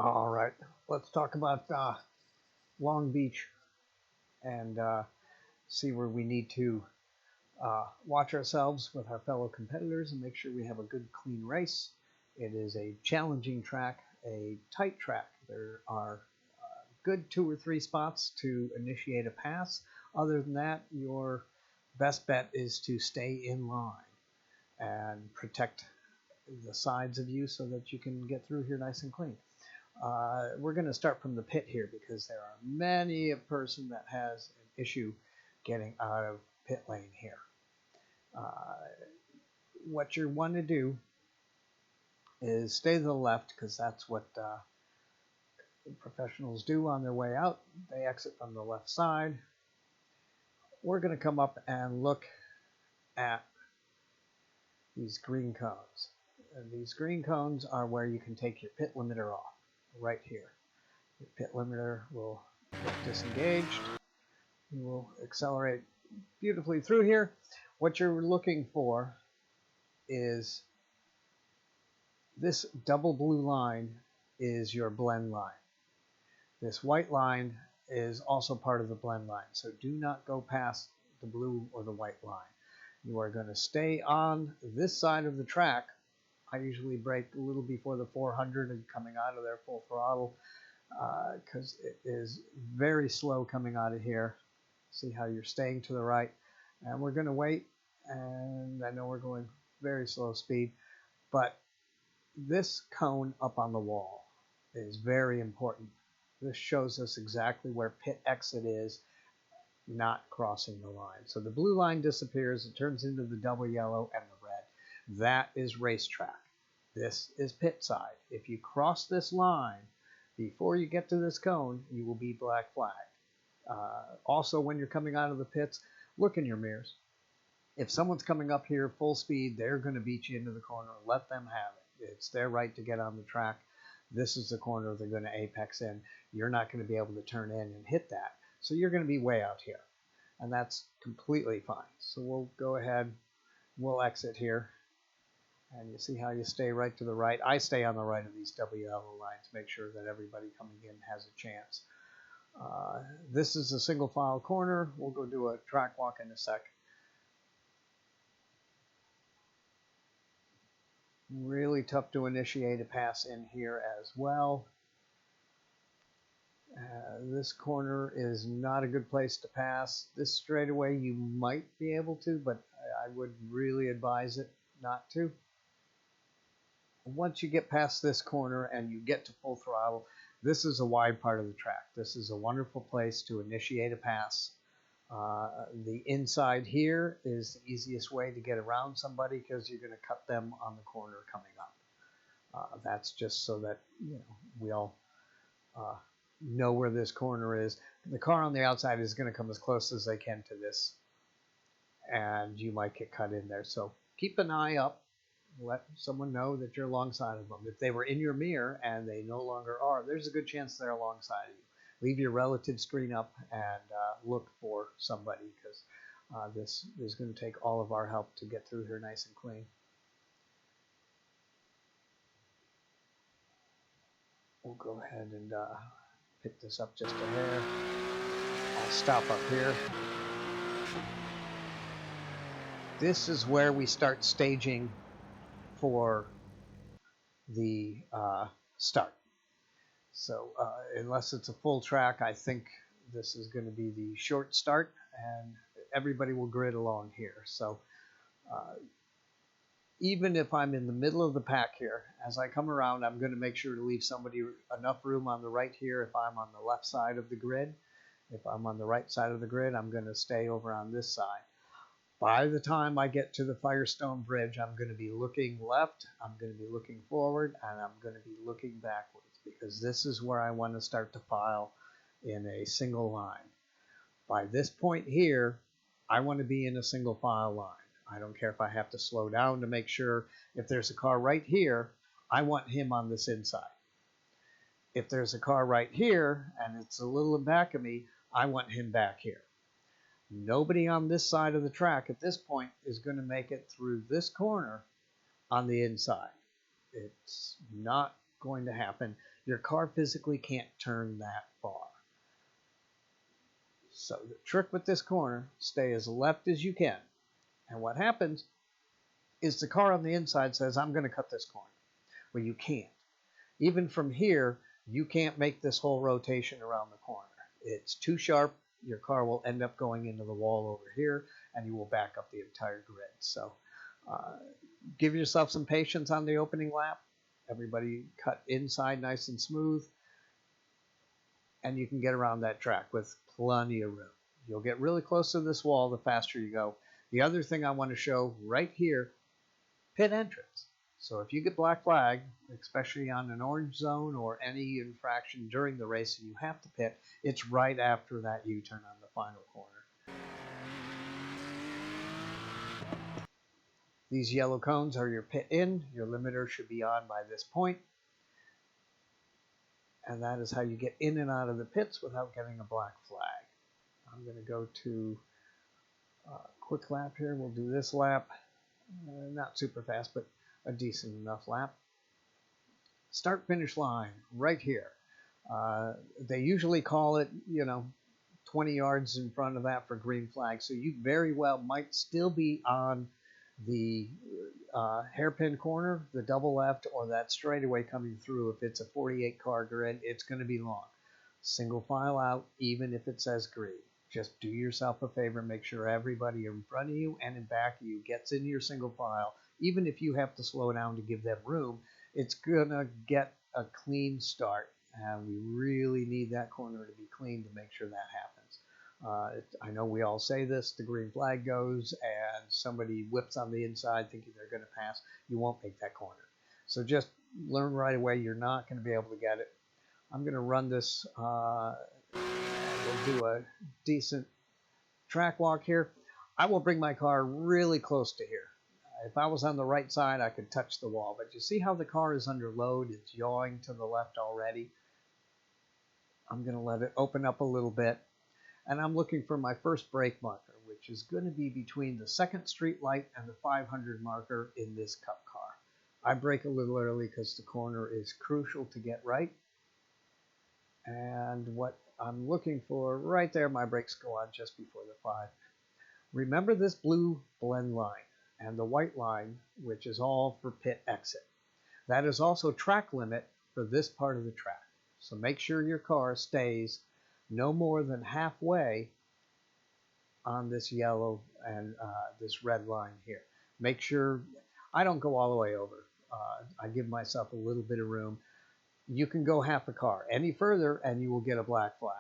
All right, let's talk about Long Beach and see where we need to watch ourselves with our fellow competitors and make sure we have a good, clean race. It is a challenging track, a tight track. There are good 2 or 3 spots to initiate a pass. Other than that, your best bet is to stay in line and protect the sides of you so that you can get through here nice and clean. We're going to start from the pit here because there are many a person that has an issue getting out of pit lane here. What you want to do is stay to the left because that's what professionals do on their way out. They exit from the left side. We're going to come up and look at these green cones. And these green cones are where you can take your pit limiter off, right here. Your pit limiter will get disengaged. You will accelerate beautifully through here. What you're looking for is this double blue line is your blend line. This white line is also part of the blend line, so do not go past the blue or the white line. You are going to stay on this side of the track. I usually brake a little before the 400 and coming out of there full throttle because it is very slow coming out of here. See how you're staying to the right. And we're going to wait, and I know we're going very slow speed, but this cone up on the wall is very important. This shows us exactly where pit exit is, not crossing the line. So the blue line disappears, it turns into the double yellow and the red. That is racetrack. This is pit side. If you cross this line before you get to this cone, you will be black flagged. Also, when you're coming out of the pits, look in your mirrors. If someone's coming up here full speed, they're going to beat you into the corner. Let them have it. It's their right to get on the track. This is the corner they're going to apex in. You're not going to be able to turn in and hit that. So you're going to be way out here. And that's completely fine. So we'll go ahead. We'll exit here. And you see how you stay right to the right. I stay on the right of these WL lines. Make sure that everybody coming in has a chance. This is a single file corner. We'll go do a track walk in a sec. Really tough to initiate a pass in here as well. This corner is not a good place to pass. This straightaway you might be able to, but I would really advise it not to. Once you get past this corner and you get to full throttle, this is a wide part of the track. This is a wonderful place to initiate a pass. The inside here is the easiest way to get around somebody because you're going to cut them on the corner coming up. That's just so that we all know where this corner is. The car on the outside is going to come as close as they can to this, and you might get cut in there. So keep an eye up. Let someone know that you're alongside of them. If they were in your mirror and they no longer are, there's a good chance they're alongside of you. Leave your relative screen up and look for somebody because this is going to take all of our help to get through here nice and clean. We'll go ahead and pick this up just a hair. I'll stop up here. This is where we start staging for the start. So unless it's a full track, I think this is going to be the short start and everybody will grid along here. So even if I'm in the middle of the pack here, as I come around, I'm going to make sure to leave somebody enough room on the right here if I'm on the left side of the grid. If I'm on the right side of the grid, I'm going to stay over on this side. By the time I get to the Firestone Bridge, I'm going to be looking left, I'm going to be looking forward, and I'm going to be looking backwards because this is where I want to start to file in a single line. By this point here, I want to be in a single file line. I don't care if I have to slow down to make sure if there's a car right here, I want him on this inside. If there's a car right here and it's a little in back of me, I want him back here. Nobody on this side of the track at this point is going to make it through this corner on the inside. It's not going to happen. Your car physically can't turn that far. So the trick with this corner, stay as left as you can. And what happens is the car on the inside says, I'm going to cut this corner. Well, you can't. Even from here, you can't make this whole rotation around the corner. It's too sharp. Your car will end up going into the wall over here, and you will back up the entire grid. So give yourself some patience on the opening lap. Everybody cut inside nice and smooth, and you can get around that track with plenty of room. You'll get really close to this wall the faster you go. The other thing I want to show right here, pit entrance. So if you get black flag, especially on an orange zone or any infraction during the race and you have to pit, it's right after that U-turn on the final corner. These yellow cones are your pit in. Your limiter should be on by this point. And that is how you get in and out of the pits without getting a black flag. I'm going to go to a quick lap here. We'll do this lap. Not super fast, but a decent enough lap. Start finish line right here. They usually call it, 20 yards in front of that for green flag. So you very well might still be on the hairpin corner, the double left, or that straightaway coming through. If it's a 48 car grid, it's going to be long. Single file out, even if it says green. Just do yourself a favor, make sure everybody in front of you and in back of you gets into your single file. Even if you have to slow down to give them room, it's going to get a clean start. And we really need that corner to be clean to make sure that happens. I know we all say this, the green flag goes and somebody whips on the inside thinking they're going to pass. You won't make that corner. So just learn right away you're not going to be able to get it. I'm going to run this, we'll do a decent track walk here. I will bring my car really close to here. If I was on the right side, I could touch the wall. But you see how the car is under load? It's yawing to the left already. I'm going to let it open up a little bit. And I'm looking for my first brake marker, which is going to be between the 2nd Street light and the 500 marker in this Cup car. I brake a little early because the corner is crucial to get right. And what I'm looking for right there, my brakes go on just before the 5. Remember this blue blend line and the white line, which is all for pit exit. That is also track limit for this part of the track. So make sure your car stays no more than halfway on this yellow and this red line here. Make sure, I don't go all the way over. I give myself a little bit of room. You can go half a car. Any further and you will get a black flag.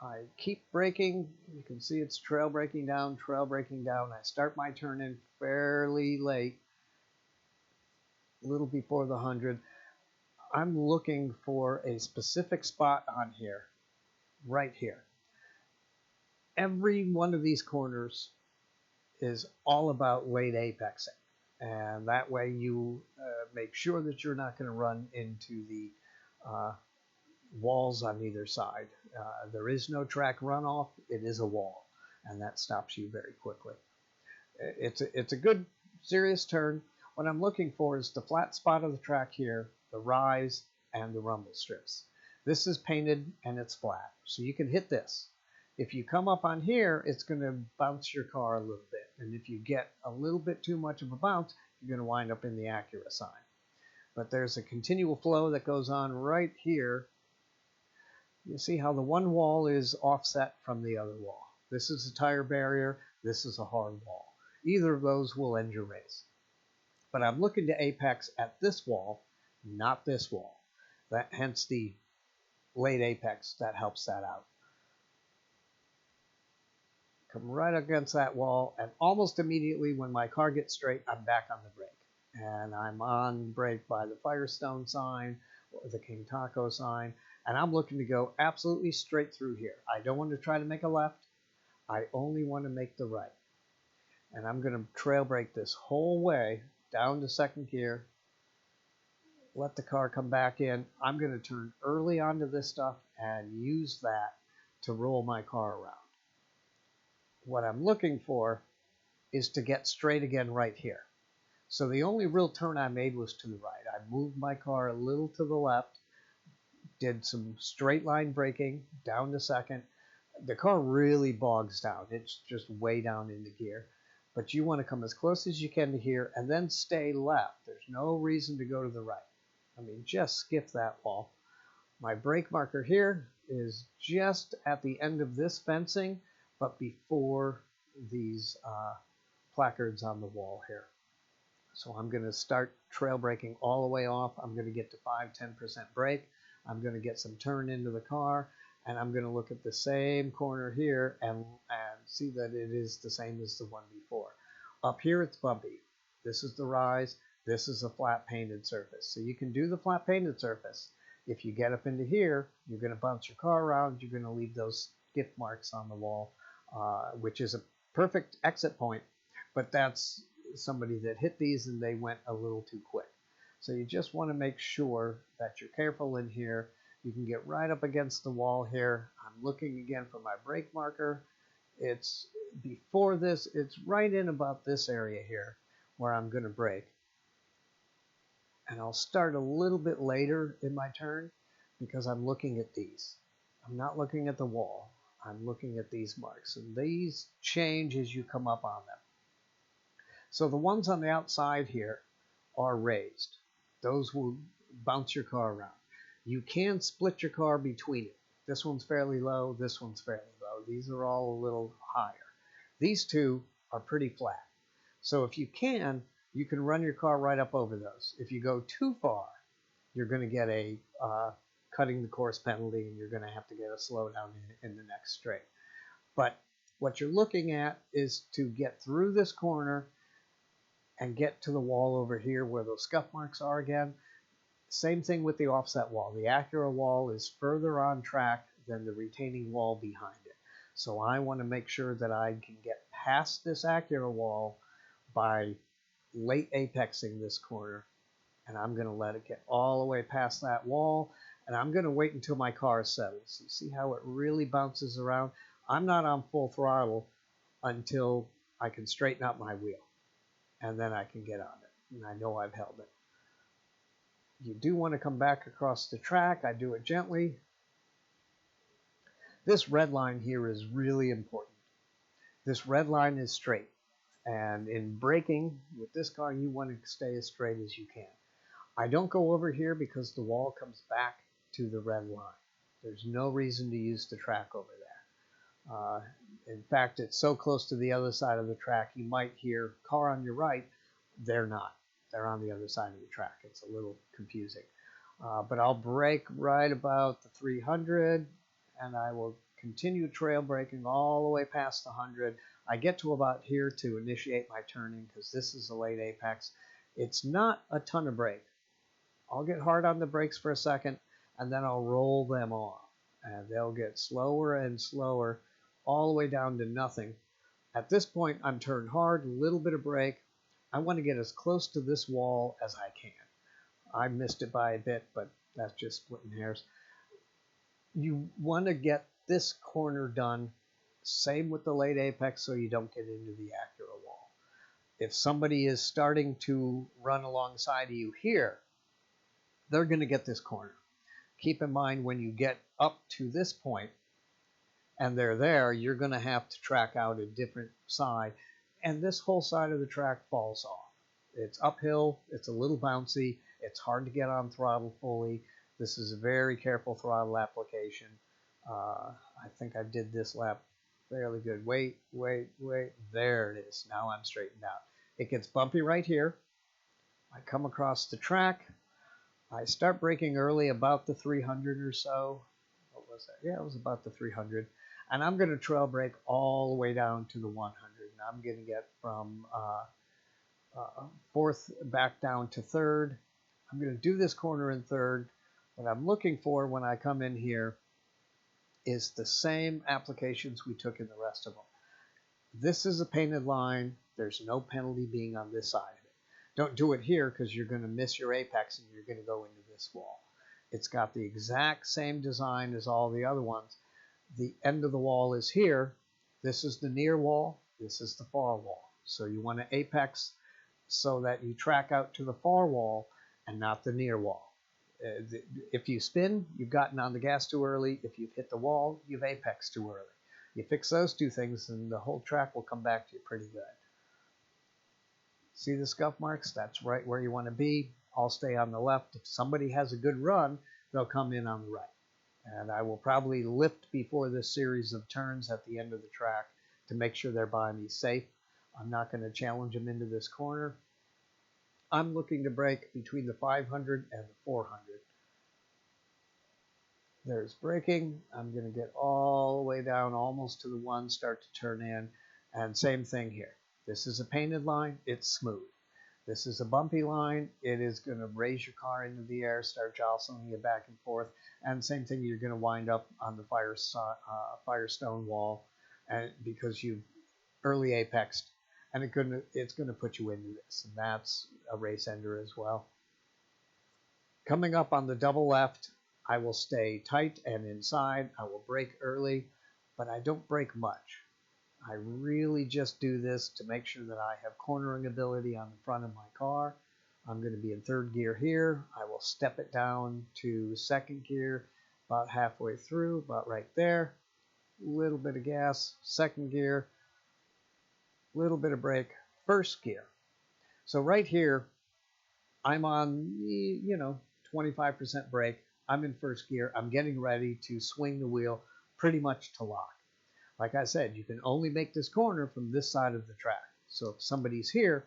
I keep braking. You can see it's trail braking down, trail braking down. I start my turn in fairly late, a little before the 100. I'm looking for a specific spot on here, right here. Every one of these corners is all about late apexing. And that way you make sure that you're not going to run into the walls on either side. There is no track runoff. It is a wall. And that stops you very quickly. It's a good, serious turn. What I'm looking for is the flat spot of the track here, the rise, and the rumble strips. This is painted and it's flat. So you can hit this. If you come up on here, it's going to bounce your car a little bit. And if you get a little bit too much of a bounce, you're going to wind up in the Acura sign. But there's a continual flow that goes on right here. You see how the one wall is offset from the other wall. This is a tire barrier. This is a hard wall. Either of those will end your race. But I'm looking to apex at this wall, not this wall. Hence the late apex that helps that out. Come right against that wall, and almost immediately when my car gets straight, I'm back on the brake. And I'm on brake by the Firestone sign or the King Taco sign, and I'm looking to go absolutely straight through here. I don't want to try to make a left. I only want to make the right. And I'm going to trail brake this whole way down to 2nd gear, let the car come back in. I'm going to turn early onto this stuff and use that to roll my car around. What I'm looking for is to get straight again right here. So the only real turn I made was to the right. I moved my car a little to the left, did some straight line braking down to second. The car really bogs down. It's just way down into gear. But you want to come as close as you can to here and then stay left. There's no reason to go to the right. I mean, just skip that wall. My brake marker here is just at the end of this fencing, but before these placards on the wall here. So I'm going to start trail braking all the way off. I'm going to get to 5-10% brake. I'm going to get some turn into the car, and I'm going to look at the same corner here and see that it is the same as the one before. Up here it's bumpy. This is the rise. This is a flat painted surface. So you can do the flat painted surface. If you get up into here, you're going to bounce your car around. You're going to leave those skip marks on the wall, which is a perfect exit point, but that's somebody that hit these and they went a little too quick. So you just want to make sure that you're careful in here. You can get right up against the wall here. I'm looking again for my brake marker. It's before this, it's right in about this area here where I'm going to brake. And I'll start a little bit later in my turn because I'm looking at these. I'm not looking at the wall. I'm looking at these marks. And these change as you come up on them. So the ones on the outside here are raised. Those will bounce your car around. You can split your car between it. This one's fairly low, this one's fairly low. These are all a little higher. These two are pretty flat. So if you can run your car right up over those. If you go too far, you're going to get a cutting the course penalty, and you're going to have to get a slowdown in the next straight. But what you're looking at is to get through this corner and get to the wall over here where those scuff marks are again. Same thing with the offset wall. The Acura wall is further on track than the retaining wall behind it. So I want to make sure that I can get past this Acura wall by late apexing this corner. And I'm going to let it get all the way past that wall. And I'm going to wait until my car settles. You see how it really bounces around? I'm not on full throttle until I can straighten out my wheel. And then I can get on it. And I know I've held it. You do want to come back across the track. I do it gently. This red line here is really important. This red line is straight. And in braking with this car, you want to stay as straight as you can. I don't go over here because the wall comes back to the red line. There's no reason to use the track over there. In fact, it's so close to the other side of the track, you might hear car on your right. They're not. They're on the other side of the track. It's a little confusing. But I'll brake right about the 300, and I will continue trail braking all the way past the 100. I get to about here to initiate my turning because this is a late apex. It's not a ton of brake. I'll get hard on the brakes for a second, and then I'll roll them off. And they'll get slower and slower all the way down to nothing. At this point, I'm turned hard, a little bit of brake. I want to get as close to this wall as I can. I missed it by a bit, but that's just splitting hairs. You want to get this corner done. Same with the late apex so you don't get into the Acura wall. If somebody is starting to run alongside of you here, they're going to get this corner. Keep in mind when you get up to this point and they're there, you're going to have to track out a different side. And this whole side of the track falls off. It's uphill, it's a little bouncy, it's hard to get on throttle fully. This is a very careful throttle application. I think I did this lap fairly good. Wait. There it is. Now I'm straightened out. It gets bumpy right here. I come across the track. I start braking early, about the 300 or so. What was that? Yeah, it was about the 300. And I'm going to trail brake all the way down to the 100. And I'm going to get from fourth back down to third. I'm going to do this corner in third. What I'm looking for when I come in here is the same applications we took in the rest of them. This is a painted line. There's no penalty being on this side of it. Don't do it here because you're going to miss your apex and you're going to go into this wall. It's got the exact same design as all the other ones. The end of the wall is here. This is the near wall. This is the far wall. So you want to apex so that you track out to the far wall and not the near wall. If you spin, you've gotten on the gas too early. If you've hit the wall, you've apexed too early. You fix those two things and the whole track will come back to you pretty good. See the scuff marks? That's right where you want to be. I'll stay on the left. If somebody has a good run, they'll come in on the right. And I will probably lift before this series of turns at the end of the track to make sure they're by me safe. I'm not going to challenge them into this corner. I'm looking to break between the 500 and the 400. There's braking. I'm going to get all the way down almost to the one, start to turn in. And same thing here. This is a painted line. It's smooth. This is a bumpy line. It is going to raise your car into the air, start jostling you back and forth. And same thing, you're going to wind up on the Firestone wall and because you've early apexed. And it's going to put you into this. And that's a race ender as well. Coming up on the double left, I will stay tight and inside. I will brake early, but I don't brake much. I really just do this to make sure that I have cornering ability on the front of my car. I'm going to be in third gear here. I will step it down to second gear about halfway through, about right there. A little bit of gas, second gear, a little bit of brake, first gear. So right here, I'm on, 25% brake. I'm in first gear. I'm getting ready to swing the wheel pretty much to lock. Like I said, you can only make this corner from this side of the track. So if somebody's here,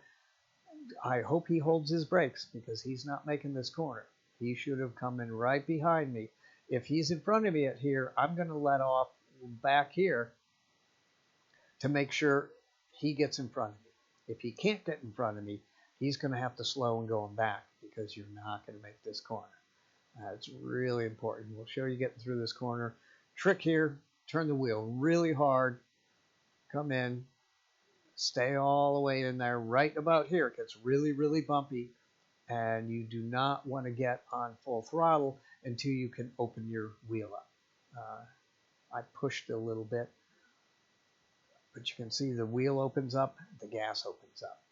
I hope he holds his brakes because he's not making this corner. He should have come in right behind me. If he's in front of me at here, I'm going to let off back here to make sure he gets in front of me. If he can't get in front of me, he's going to have to slow and going back because you're not going to make this corner. It's really important. We'll show you getting through this corner. Trick here, turn the wheel really hard, come in, stay all the way in there. Right about here, it gets really, really bumpy, and you do not want to get on full throttle until you can open your wheel up. I pushed a little bit, but you can see the wheel opens up, the gas opens up,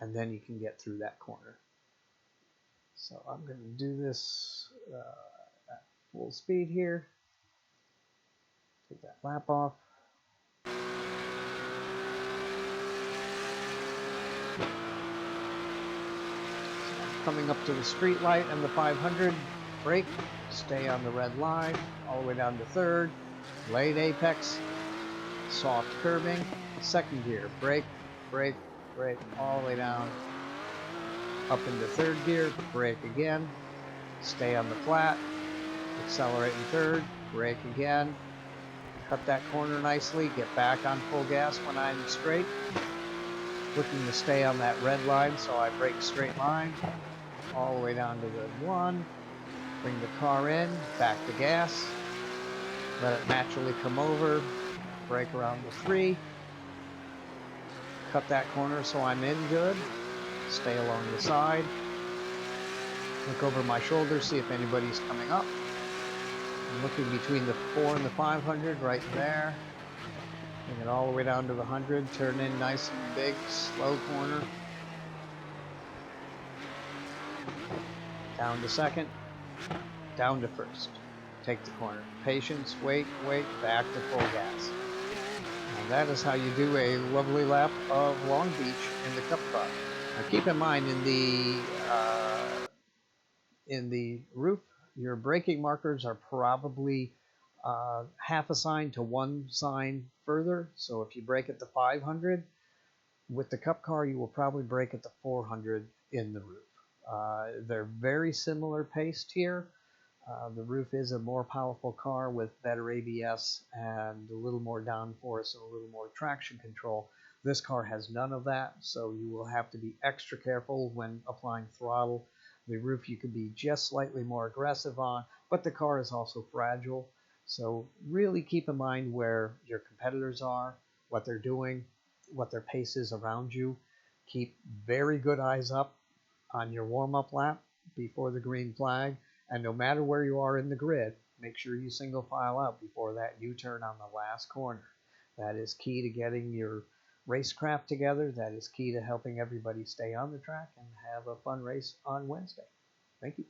and then you can get through that corner. So I'm going to do this at full speed here. Take that lap off. So I'm coming up to the street light and the 500. Brake, stay on the red line, all the way down to third. Late apex, soft curbing, second gear. Brake, brake, brake, all the way down. Up into third gear, brake again, stay on the flat, accelerate in third, brake again, cut that corner nicely, get back on full gas when I'm straight, looking to stay on that red line, so I brake straight line, all the way down to the one, bring the car in, back to gas, let it naturally come over, brake around the three, cut that corner so I'm in good. Stay along the side. Look over my shoulder, see if anybody's coming up. I'm looking between the 4 and the 500 right there. Bring it all the way down to the 100. Turn in nice and big, slow corner. Down to second. Down to first. Take the corner. Patience, wait, back to full gas. And that is how you do a lovely lap of Long Beach in the Cup car. Now keep in mind, in the roof, your braking markers are probably half a sign to one sign further. So if you brake at the 500, with the Cup car, you will probably brake at the 400 in the roof. They're very similar paced here. The roof is a more powerful car with better ABS and a little more downforce and a little more traction control. This car has none of that, so you will have to be extra careful when applying throttle. The roof you can be just slightly more aggressive on, but the car is also fragile. So really keep in mind where your competitors are, what they're doing, what their pace is around you. Keep very good eyes up on your warm-up lap before the green flag. And no matter where you are in the grid, make sure you single file out before that U-turn on the last corner. That is key to getting your racecraft together. That is key to helping everybody stay on the track and have a fun race on Wednesday. Thank you.